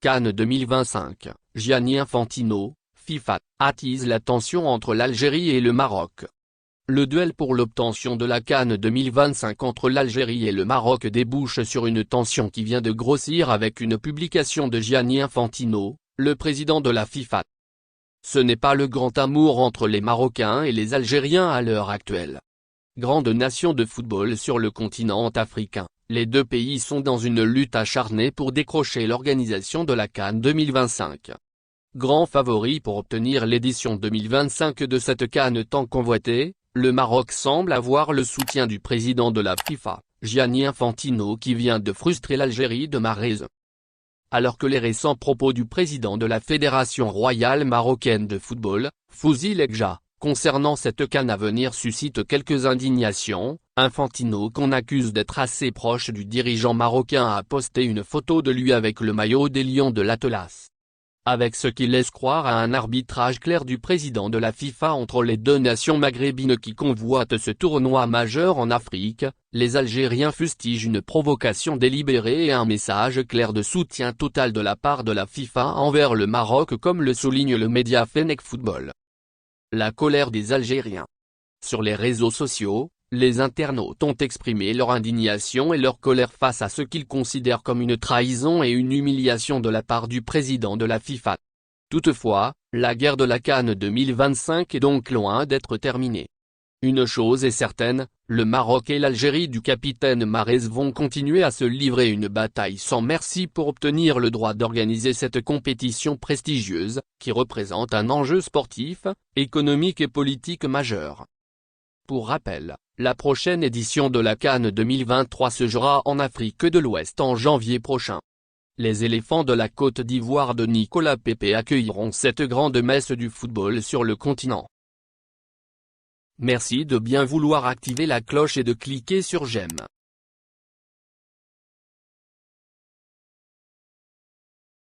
CAN 2025, Gianni Infantino, FIFA, attise la tension entre l'Algérie et le Maroc. Le duel pour l'obtention de la CAN 2025 entre l'Algérie et le Maroc débouche sur une tension qui vient de grossir avec une publication de Gianni Infantino, le président de la FIFA. Ce n'est pas le grand amour entre les Marocains et les Algériens à l'heure actuelle. Grande nation de football sur le continent africain, les deux pays sont dans une lutte acharnée pour décrocher l'organisation de la CAN 2025. Grand favori pour obtenir l'édition 2025 de cette CAN tant convoitée, le Maroc semble avoir le soutien du président de la FIFA, Gianni Infantino, qui vient de frustrer l'Algérie de Mahrez. Alors que les récents propos du président de la Fédération royale marocaine de football, Fouzi Lekja, concernant cette CAN à venir suscitent quelques indignations, Infantino, qu'on accuse d'être assez proche du dirigeant marocain, a posté une photo de lui avec le maillot des Lions de l'Atlas. Avec ce qui laisse croire à un arbitrage clair du président de la FIFA entre les deux nations maghrébines qui convoitent ce tournoi majeur en Afrique, les Algériens fustigent une provocation délibérée et un message clair de soutien total de la part de la FIFA envers le Maroc, comme le souligne le média Fennec Football. La colère des Algériens. Sur les réseaux sociaux, les internautes ont exprimé leur indignation et leur colère face à ce qu'ils considèrent comme une trahison et une humiliation de la part du président de la FIFA. Toutefois, la guerre de la CAN 2025 est donc loin d'être terminée. Une chose est certaine, le Maroc et l'Algérie du capitaine Mahrez vont continuer à se livrer une bataille sans merci pour obtenir le droit d'organiser cette compétition prestigieuse, qui représente un enjeu sportif, économique et politique majeur. Pour rappel, la prochaine édition de la CAN 2023 se jouera en Afrique de l'Ouest en janvier prochain. Les éléphants de la Côte d'Ivoire de Nicolas Pepe accueilleront cette grande messe du football sur le continent. Merci de bien vouloir activer la cloche et de cliquer sur j'aime.